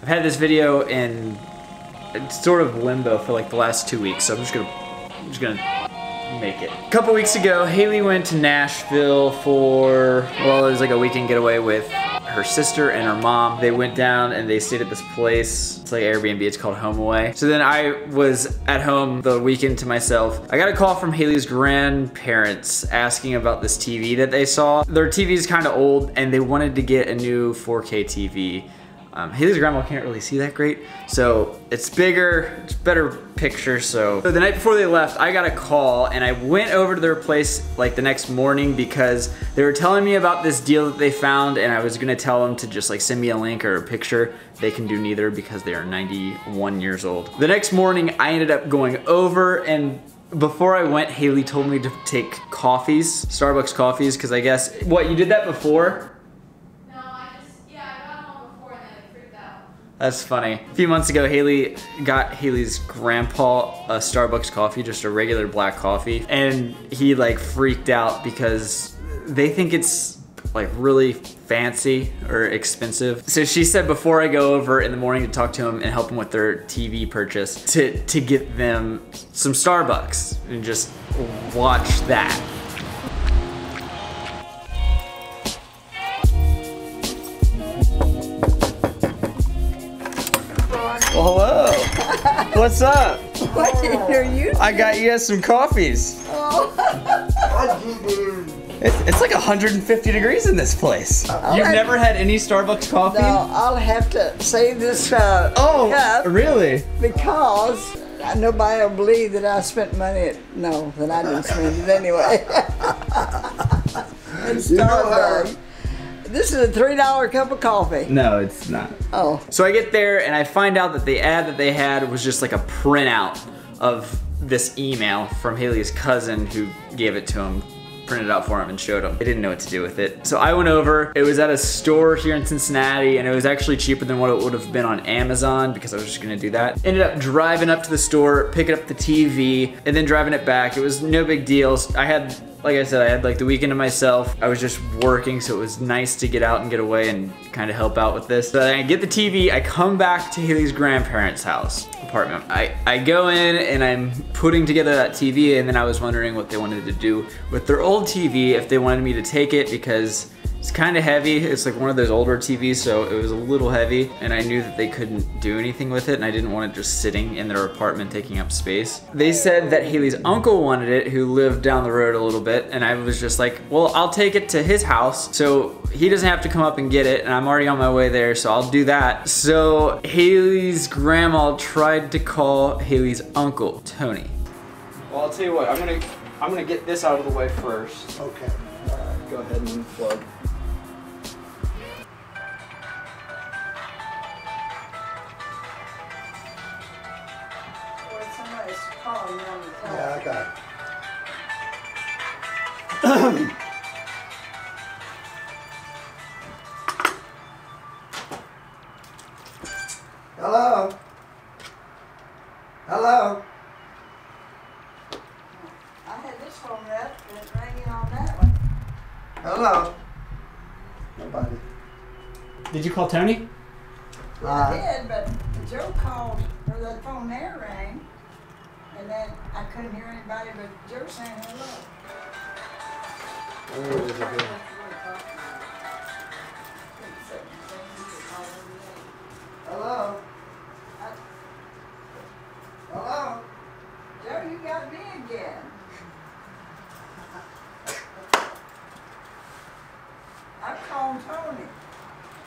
I've had this video in sort of limbo for like the last 2 weeks, so I'm just gonna make it. A couple weeks ago, Haley went to Nashville for, well, it was like a weekend getaway with her sister and her mom. They went down and they stayed at this place. It's like Airbnb, it's called Home Away. So then I was at home the weekend to myself. I got a call from Haley's grandparents asking about this TV that they saw. Their TV is kind of old and they wanted to get a new 4K TV. Haley's grandma can't really see that great, so it's bigger, it's better picture. So the night before they left, I got a call and I went over to their place like the next morning because they were telling me about this deal that they found, and I was gonna tell them to just like send me a link or a picture. They can do neither because they are 91 years old. The next morning, I ended up going over, and before I went, Haley told me to take coffees, Starbucks coffees, because I guess, what, you did that before? That's funny. A few months ago, Haley got Haley's grandpa a Starbucks coffee, just a regular black coffee, and he like freaked out because they think it's like really fancy or expensive. So she said before I go over in the morning to talk to him and help him with their TV purchase, to get them some Starbucks and just watch that. Well, hello. What's up? What are you doing? I got you guys some coffees. Oh. It's like 150 degrees in this place. You've never had any Starbucks coffee? No, I'll have to save this cup. Really? Because nobody will believe that I spent money that I didn't spend it anyway. And Starbucks. This is a $3 cup of coffee. No, it's not. Oh. So I get there and I find out that the ad that they had was just like a printout of this email from Haley's cousin who gave it to him, printed it out for him and showed him. They didn't know what to do with it. So I went over, it was at a store here in Cincinnati, and it was actually cheaper than what it would have been on Amazon because I was just gonna do that. Ended up driving up to the store, picking up the TV, and then driving it back. It was no big deal. I had, like I said, I had like the weekend to myself. I was just working, so it was nice to get out and get away and kind of help out with this. So I get the TV, I come back to Haley's grandparents' house, apartment. I go in and I'm putting together that TV, and then I was wondering what they wanted to do with their old TV, if they wanted me to take it because it's kind of heavy. It's like one of those older TVs, so it was a little heavy, and I knew that they couldn't do anything with it, and I didn't want it just sitting in their apartment taking up space. They said that Haley's uncle wanted it, who lived down the road a little bit, and I was just like, well, I'll take it to his house, so he doesn't have to come up and get it, and I'm already on my way there, so I'll do that. So Haley's grandma tried to call Haley's uncle, Tony. Well, I'll tell you what, I'm gonna get this out of the way first. Okay. Go ahead and unplug. Somebody's calling me on the phone. Yeah, I got it. Hello? Hello? I had this phone up and it's ringing on that one. Hello? Nobody. Did you call Tony? I did, but Joe called, or the phone there rang, and then I couldn't hear anybody but Joe saying hello. Where is it again? Hello? Hello? Joe, you got me again. I called Tony.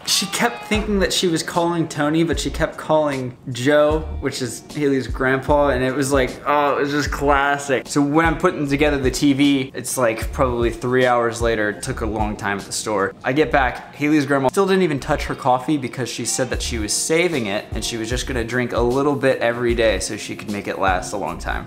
She kept thinking that she was calling Tony, but she kept calling Joe, which is Haley's grandpa, and it was like, oh, it was just classic. So when I'm putting together the TV, it's like probably 3 hours later. It took a long time at the store. I get back, Haley's grandma still didn't even touch her coffee because she said that she was saving it and she was just gonna drink a little bit every day so she could make it last a long time.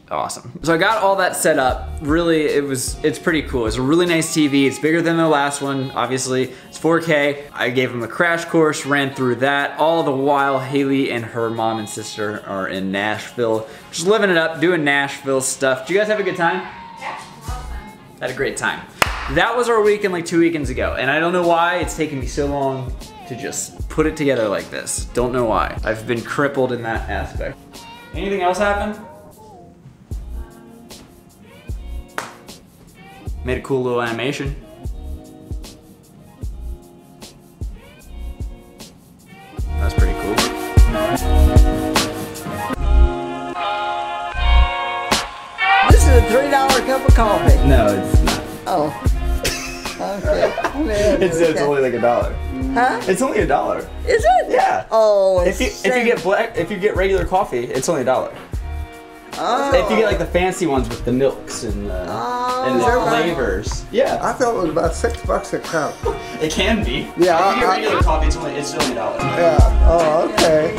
Awesome. So I got all that set up. Really, it's pretty cool. It's a really nice TV. It's bigger than the last one, obviously. It's 4K. I gave them a crash course, ran through that. All the while, Haley and her mom and sister are in Nashville. Just living it up, doing Nashville stuff. Did you guys have a good time? Yeah, awesome. Had a great time. that was our weekend like 2 weekends ago, and I don't know why it's taken me so long to just put it together like this. Don't know why. I've been crippled in that aspect. Anything else happen? Made a cool little animation. That's pretty cool. This is a $3 cup of coffee. No, it's not. Oh. Okay. It's only like $1. Huh? It's only $1. Is it? Yeah. Oh, If you get regular coffee, it's only $1. Oh. If you get like the fancy ones with the milks and the flavors, yeah, I thought it was about $6 a cup. it can be. Yeah, If you get regular coffee, it's only $1. Yeah. Oh, okay.